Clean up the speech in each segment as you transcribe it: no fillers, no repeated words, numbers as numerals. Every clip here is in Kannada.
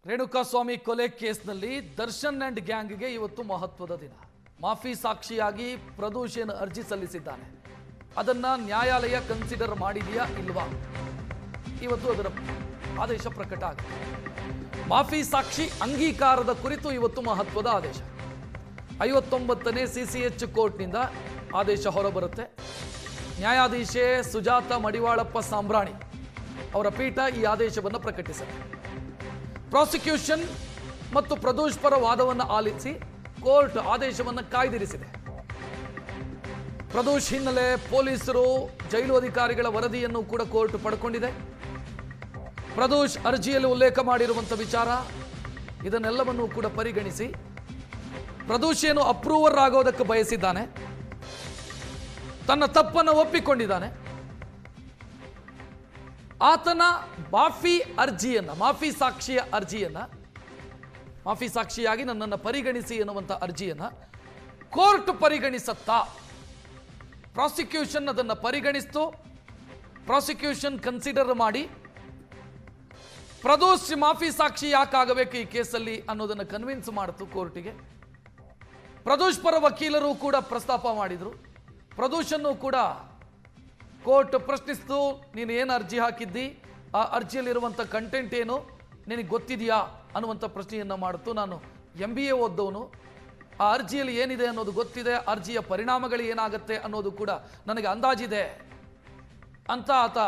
ರೇಣುಕಾಸ್ವಾಮಿ ಕೊಲೆ ಕೇಸ್ನಲ್ಲಿ ದರ್ಶನ್ ಅಂಡ್ ಗ್ಯಾಂಗ್ಗೆ ಇವತ್ತು ಮಹತ್ವದ ದಿನ. ಮಾಫಿ ಸಾಕ್ಷಿಯಾಗಿ ಪ್ರದೋಷ್ ಏನು ಅರ್ಜಿ ಸಲ್ಲಿಸಿದ್ದಾನೆ, ಅದನ್ನ ನ್ಯಾಯಾಲಯ ಕನ್ಸಿಡರ್ ಮಾಡಿದೆಯಾ ಇಲ್ವಾ, ಇವತ್ತು ಅದರ ಆದೇಶ ಪ್ರಕಟ ಆಗಿದೆ. ಮಾಫಿ ಸಾಕ್ಷಿ ಅಂಗೀಕಾರದ ಕುರಿತು ಇವತ್ತು ಮಹತ್ವದ ಆದೇಶ. 59ನೇ CCH ಕೋರ್ಟ್ನಿಂದ ಆದೇಶ ಹೊರಬರುತ್ತೆ. ನ್ಯಾಯಾಧೀಶೆ ಸುಜಾತ ಮಡಿವಾಳಪ್ಪ ಸಾಂಬ್ರಾಣಿ ಅವರ ಪೀಠ ಈ ಆದೇಶವನ್ನು ಪ್ರಕಟಿಸಿದೆ. ಪ್ರಾಸಿಕ್ಯೂಷನ್ ಮತ್ತು ಪ್ರದೋಷ್ ಪರ ವಾದವನ್ನು ಆಲಿಸಿ ಕೋರ್ಟ್ ಆದೇಶವನ್ನು ಕಾಯ್ದಿರಿಸಿದೆ. ಪ್ರದೋಷ್ ಹಿನ್ನೆಲೆ ಪೊಲೀಸರು ಜೈಲು ಅಧಿಕಾರಿಗಳ ವರದಿಯನ್ನು ಕೂಡ ಕೋರ್ಟ್ ಪಡ್ಕೊಂಡಿದೆ. ಪ್ರದೋಷ್ ಅರ್ಜಿಯಲ್ಲಿ ಉಲ್ಲೇಖ ಮಾಡಿರುವಂತಹ ವಿಚಾರ ಇದನ್ನೆಲ್ಲವನ್ನು ಕೂಡ ಪರಿಗಣಿಸಿ ಪ್ರದೋಷ್ ಏನು ಅಪ್ರೂವರ್ ಆಗೋದಕ್ಕೆ ಬಯಸಿದ್ದಾನೆ, ತನ್ನ ತಪ್ಪನ್ನು ಒಪ್ಪಿಕೊಂಡಿದ್ದಾನೆ. ಆತನ ಮಾಫಿ ಸಾಕ್ಷಿಯ ಅರ್ಜಿಯನ್ನ ಮಾಫಿ ಸಾಕ್ಷಿಯಾಗಿ ನನ್ನನ್ನು ಪರಿಗಣಿಸಿ ಎನ್ನುವಂಥ ಅರ್ಜಿಯನ್ನ ಕೋರ್ಟ್ ಪರಿಗಣಿಸತ್ತಾ? ಪ್ರಾಸಿಕ್ಯೂಷನ್ ಅದನ್ನು ಪರಿಗಣಿಸ್ತು. ಪ್ರಾಸಿಕ್ಯೂಷನ್ ಕನ್ಸಿಡರ್ ಮಾಡಿ ಪ್ರದೋಷ್ ಮಾಫಿ ಸಾಕ್ಷಿ ಯಾಕಾಗಬೇಕು ಈ ಕೇಸಲ್ಲಿ ಅನ್ನೋದನ್ನು ಕನ್ವಿನ್ಸ್ ಮಾಡಿತು ಕೋರ್ಟಿಗೆ. ಪ್ರದೋಷ್ ಪರ ವಕೀಲರು ಕೂಡ ಪ್ರಸ್ತಾಪ ಮಾಡಿದರು. ಪ್ರದೋಷನ್ನು ಕೂಡ ಕೋರ್ಟ್ ಪ್ರಶ್ನಿಸ್ತು, ನೀನು ಏನು ಅರ್ಜಿ ಹಾಕಿದ್ದಿ, ಆ ಅರ್ಜಿಯಲ್ಲಿರುವಂಥ ಕಂಟೆಂಟ್ ಏನು ನಿನಗೆ ಗೊತ್ತಿದೆಯಾ ಅನ್ನುವಂಥ ಪ್ರಶ್ನೆಯನ್ನು ಮಾಡಿತು. ನಾನು MBA ಓದ್ದವನು, ಆ ಅರ್ಜಿಯಲ್ಲಿ ಏನಿದೆ ಅನ್ನೋದು ಗೊತ್ತಿದೆ, ಅರ್ಜಿಯ ಪರಿಣಾಮಗಳು ಏನಾಗುತ್ತೆ ಅನ್ನೋದು ಕೂಡ ನನಗೆ ಅಂದಾಜಿದೆ ಅಂತ ಆತ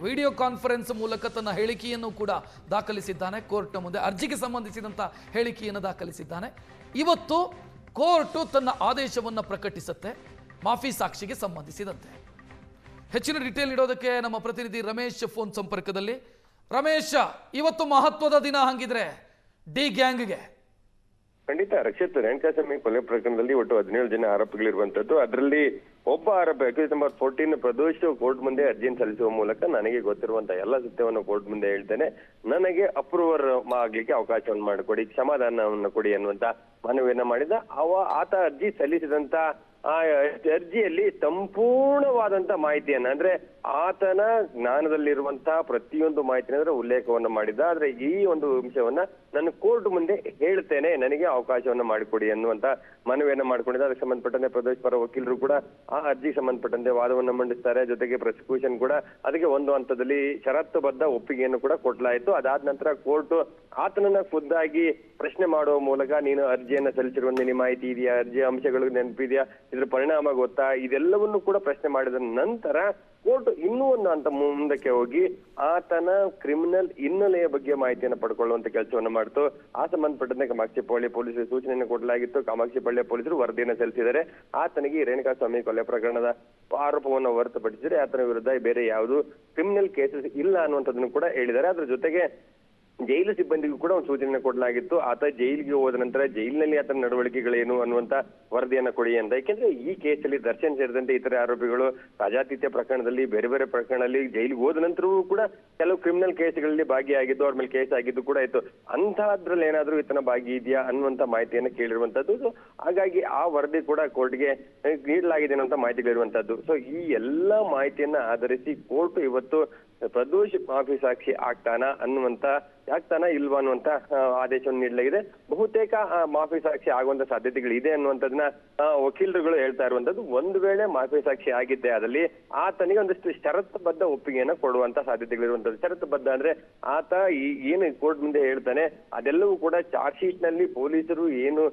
ವಿಡಿಯೋ ಕಾನ್ಫರೆನ್ಸ್ ಮೂಲಕ ತನ್ನ ಹೇಳಿಕೆಯನ್ನು ಕೂಡ ದಾಖಲಿಸಿದ್ದಾನೆ. ಕೋರ್ಟ್ನ ಮುಂದೆ ಅರ್ಜಿಗೆ ಸಂಬಂಧಿಸಿದಂಥ ಹೇಳಿಕೆಯನ್ನು ದಾಖಲಿಸಿದ್ದಾನೆ. ಇವತ್ತು ಕೋರ್ಟು ತನ್ನ ಆದೇಶವನ್ನು ಪ್ರಕಟಿಸುತ್ತೆ ಮಾಫಿ ಸಾಕ್ಷಿಗೆ ಸಂಬಂಧಿಸಿದಂತೆ. ಹೆಚ್ಚಿನ ಡೀಟೇಲ್ ನೀಡೋದಕ್ಕೆ ನಮ್ಮ ಪ್ರತಿನಿಧಿ ರಮೇಶ್ ಫೋನ್ ಸಂಪರ್ಕದಲ್ಲಿ. ರಮೇಶ್, ಇವತ್ತು ಮಹತ್ವದ ದಿನ ಹಂಗಿದ್ರೆ ಡಿ ಗ್ಯಾಂಗ್ಗೆ. ಖಂಡಿತ ರಕ್ಷಿತ್, ರೇಣುಕಾಸ್ವಾಮಿ ಕೊಲೆ ಪ್ರಕರಣದಲ್ಲಿ ಒಟ್ಟು 17 ಜನ ಆರೋಪಿಗಳಿರುವಂತದ್ದು. ಅದರಲ್ಲಿ ಒಬ್ಬ ಆರೋಪಿ ಅಕ್ಯೂಸ್ ನಂಬರ್ 14 ಪ್ರದೋಷ್ ಕೋರ್ಟ್ ಮುಂದೆ ಅರ್ಜಿಯನ್ನು ಸಲ್ಲಿಸುವ ಮೂಲಕ ನನಗೆ ಗೊತ್ತಿರುವಂತಹ ಎಲ್ಲ ಸತ್ಯವನ್ನು ಕೋರ್ಟ್ ಮುಂದೆ ಹೇಳ್ತೇನೆ, ನನಗೆ ಅಪ್ರೂವರ್ ಆಗ್ಲಿಕ್ಕೆ ಅವಕಾಶವನ್ನು ಮಾಡಿಕೊಡಿ, ಕ್ಷಮಾದಾನವನ್ನು ಕೊಡಿ ಅನ್ನುವಂತ ಮನವಿಯನ್ನ ಮಾಡಿದ. ಆತ ಅರ್ಜಿ ಸಲ್ಲಿಸಿದಂತ ಆ ಅರ್ಜಿಯಲ್ಲಿ ಸಂಪೂರ್ಣವಾದಂತ ಮಾಹಿತಿಯನ್ನ, ಅಂದ್ರೆ ಆತನ ಜ್ಞಾನದಲ್ಲಿರುವಂತಹ ಪ್ರತಿಯೊಂದು ಮಾಹಿತಿನ ಉಲ್ಲೇಖವನ್ನ ಮಾಡಿದ. ಆದ್ರೆ ಈ ಒಂದು ವಿಷಯವನ್ನ ನಾನು ಕೋರ್ಟ್ ಮುಂದೆ ಹೇಳ್ತೇನೆ, ನನಗೆ ಅವಕಾಶವನ್ನ ಮಾಡಿಕೊಡಿ ಅನ್ನುವಂತ ಮನವಿಯನ್ನ ಮಾಡ್ಕೊಂಡಿದ್ದ. ಅದಕ್ಕೆ ಸಂಬಂಧಪಟ್ಟಂತೆ ಪ್ರದೋಷ್ ಪರ ವಕೀಲರು ಕೂಡ ಆ ಅರ್ಜಿಗೆ ಸಂಬಂಧಪಟ್ಟಂತೆ ವಾದವನ್ನ ಮಂಡಿಸ್ತಾರೆ. ಜೊತೆಗೆ ಪ್ರಾಸಿಕ್ಯೂಷನ್ ಕೂಡ ಅದಕ್ಕೆ ಒಂದು ಹಂತದಲ್ಲಿ ಷರತ್ತುಬದ್ಧ ಒಪ್ಪಿಗೆಯನ್ನು ಕೂಡ ಕೊಡ್ಲಾಯಿತು. ಅದಾದ ನಂತರ ಕೋರ್ಟ್ ಆತನನ್ನ ಖುದ್ದಾಗಿ ಪ್ರಶ್ನೆ ಮಾಡುವ ಮೂಲಕ, ನೀನು ಅರ್ಜಿಯನ್ನ ಸಲ್ಲಿಸಿರುವಂತೆ ನಿನ್ನ ಮಾಹಿತಿ ಇದೆಯಾ, ಅರ್ಜಿಯ ಅಂಶಗಳು ನೆನಪಿದೆಯಾ, ಇದ್ರ ಪರಿಣಾಮ ಗೊತ್ತಾ, ಇದೆಲ್ಲವನ್ನು ಕೂಡ ಪ್ರಶ್ನೆ ಮಾಡಿದ ನಂತರ ಕೋರ್ಟ್ ಇನ್ನೂ ಒಂದು ಹಂತ ಮುಂದಕ್ಕೆ ಹೋಗಿ ಆತನ ಕ್ರಿಮಿನಲ್ ಹಿನ್ನೆಲೆಯ ಬಗ್ಗೆ ಮಾಹಿತಿಯನ್ನು ಪಡ್ಕೊಳ್ಳುವಂತ ಕೆಲಸವನ್ನ ಮಾಡ್ತು. ಆ ಸಂಬಂಧಪಟ್ಟಂತೆ ಕಾಮಾಕ್ಷಿಪಾಳ್ಯ ಪೊಲೀಸರು ಸೂಚನೆಯನ್ನು ಕೊಡಲಾಗಿತ್ತು. ಕಾಮಾಕ್ಷಿಪಾಳ್ಯ ಪೊಲೀಸರು ವರದಿಯನ್ನು ಸಲ್ಲಿಸಿದ್ದಾರೆ. ಆತನಿಗೆ ರೇಣುಕಾಸ್ವಾಮಿ ಕೊಲೆ ಪ್ರಕರಣದ ಆರೋಪವನ್ನು ಹೊರತುಪಡಿಸಿದರೆ ಆತನ ವಿರುದ್ಧ ಬೇರೆ ಯಾವುದು ಕ್ರಿಮಿನಲ್ ಕೇಸಸ್ ಇಲ್ಲ ಅನ್ನುವಂಥದ್ದನ್ನು ಕೂಡ ಹೇಳಿದ್ದಾರೆ. ಅದ್ರ ಜೊತೆಗೆ ಜೈಲು ಸಿಬ್ಬಂದಿಗೂ ಕೂಡ ಒಂದು ಸೂಚನೆ ಕೊಡಲಾಗಿತ್ತು. ಆತ ಜೈಲಿಗೆ ಹೋದ ನಂತರ ಜೈಲಿನಲ್ಲಿ ಆತನ ನಡವಳಿಕೆಗಳೇನು ಅನ್ನುವಂತ ವರದಿಯನ್ನ ಕೊಡಿ ಅಂತ. ಯಾಕೆಂದ್ರೆ ಈ ಕೇಸಲ್ಲಿ ದರ್ಶನ್ ಸೇರಿದಂತೆ ಇತರೆ ಆರೋಪಿಗಳು ರಾಜಾತಿಥ್ಯ ಪ್ರಕರಣದಲ್ಲಿ, ಬೇರೆ ಬೇರೆ ಪ್ರಕರಣದಲ್ಲಿ ಜೈಲಿಗೆ ಹೋದ ನಂತರವೂ ಕೂಡ ಕೆಲವು ಕ್ರಿಮಿನಲ್ ಕೇಸ್ಗಳಲ್ಲಿ ಭಾಗಿಯಾಗಿದ್ದು, ಅವ್ರ ಮೇಲೆ ಕೇಸ್ ಆಗಿದ್ದು ಕೂಡ ಇತ್ತು. ಅಂತಹದ್ರಲ್ಲಿ ಏನಾದ್ರೂ ಈತನ ಭಾಗಿ ಇದೆಯಾ ಅನ್ನುವಂತ ಮಾಹಿತಿಯನ್ನ ಕೇಳಿರುವಂತದ್ದು. ಹಾಗಾಗಿ ಆ ವರದಿ ಕೂಡ ಕೋರ್ಟ್ಗೆ ನೀಡಲಾಗಿದೆ ಅನ್ನುವಂತ ಮಾಹಿತಿಗಳಿರುವಂತದ್ದು. ಸೊ ಈ ಎಲ್ಲಾ ಮಾಹಿತಿಯನ್ನ ಆಧರಿಸಿ ಕೋರ್ಟ್ ಇವತ್ತು ಪ್ರದೋಷ್ ಮಾಫಿ ಸಾಕ್ಷಿ ಆಗ್ತಾನ ಇಲ್ವಾ ಅನ್ನುವಂತ ಆದೇಶವನ್ನು ನೀಡಲಾಗಿದೆ. ಬಹುತೇಕ ಮಾಫಿ ಸಾಕ್ಷಿ ಆಗುವಂತ ಸಾಧ್ಯತೆಗಳಿದೆ ಅನ್ನುವಂಥದ್ದನ್ನ ವಕೀಲರುಗಳು ಹೇಳ್ತಾ ಇರುವಂತದ್ದು. ಒಂದು ವೇಳೆ ಮಾಫಿ ಸಾಕ್ಷಿ ಆಗಿದ್ದೆ ಅದಲ್ಲಿ ಆತನಿಗೆ ಒಂದಷ್ಟು ಷರತ್ತುಬದ್ಧ ಒಪ್ಪಿಗೆಯನ್ನ ಕೊಡುವಂತ ಸಾಧ್ಯತೆಗಳಿರುವಂತದ್ದು. ಷರತ್ತುಬದ್ಧ ಅಂದ್ರೆ ಆತ ಏನು ಕೋರ್ಟ್ ಮುಂದೆ ಹೇಳ್ತಾನೆ ಅದೆಲ್ಲವೂ ಕೂಡ ಚಾರ್ಜ್ ಶೀಟ್ ನಲ್ಲಿ ಪೊಲೀಸರು ಏನು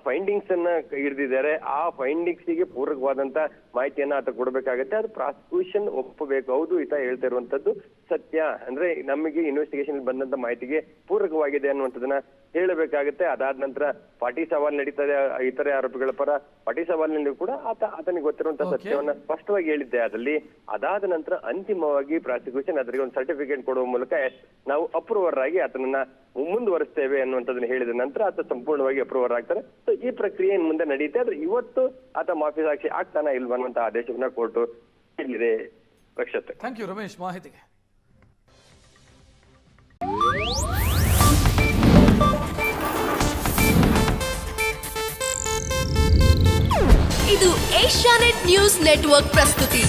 ಫೈಂಡಿಂಗ್ಸ್ ಅನ್ನ ಹಿಡಿದಿದ್ದಾರೆ, ಆ ಫೈಂಡಿಂಗ್ಸ್ ಗೆ ಪೂರಕವಾದಂತ ಮಾಹಿತಿಯನ್ನ ಆತ ಕೊಡಬೇಕಾಗತ್ತೆ. ಅದು ಪ್ರಾಸಿಕ್ಯೂಷನ್ ಒಪ್ಪಬೇಕು. ಹೌದು, ಈತ ಹೇಳ್ತಾ ಇರುವಂತದ್ದು ಸತ್ಯ, ಅಂದ್ರೆ ನಮಗೆ ಇನ್ವೆಸ್ಟಿಗೇಷನ್ ಬಂದಂತ ಮಾಹಿತಿಗೆ ಪೂರಕವಾಗಿದೆ ಅನ್ನುವಂಥದ್ದನ್ನ ಹೇಳಬೇಕಾಗುತ್ತೆ. ಅದಾದ ನಂತರ ಪಾಟಿ ಸವಾಲ್ ನಡೀತದೆ. ಇತರೆ ಆರೋಪಿಗಳ ಪರ ಪಾಟಿ ಸವಾಲಿನಲ್ಲಿ ಕೂಡ ಆತನಿಗೆ ಗೊತ್ತಿರುವಂತಹ ಸತ್ಯವನ್ನ ಸ್ಪಷ್ಟವಾಗಿ ಹೇಳಿದ್ದೆ ಅದಲ್ಲಿ. ಅದಾದ ನಂತರ ಅಂತಿಮವಾಗಿ ಪ್ರಾಸಿಕ್ಯೂಷನ್ ಅದರಿಗೆ ಒಂದು ಸರ್ಟಿಫಿಕೇಟ್ ಕೊಡುವ ಮೂಲಕ ನಾವು ಅಪ್ರೂವರ್ ಆಗಿ ಆತನನ್ನ ಮುಂದುವರಿಸ್ತೇವೆ ಅನ್ನುವಂಥದ್ದನ್ನ ಹೇಳಿದ ನಂತರ ಆತ ಸಂಪೂರ್ಣವಾಗಿ ಅಪ್ರೂವರ್ ಆಗ್ತಾರೆ. ಸೊ ಈ ಪ್ರಕ್ರಿಯೆ ಮುಂದೆ ನಡೆಯುತ್ತೆ. ಆದ್ರೆ ಇವತ್ತು ಆತ ಮಾಫಿ ಸಾಕ್ಷಿ ಆಗ್ತಾನ ಇಲ್ವಾ ಅನ್ನುವಂತ ಆದೇಶವನ್ನ ಕೋರ್ಟ್ ಹೇಳಿದೆ. ರಕ್ಷತ್, ಥ್ಯಾಂಕ್ ಯು ರಮೇಶ್ ಮಾಹಿತಿಗೆ. ಇದು ಏಷ್ಯಾನೆಟ್ ನ್ಯೂಸ್ ನೆಟ್ವರ್ಕ್ ಪ್ರಸ್ತುತಿ.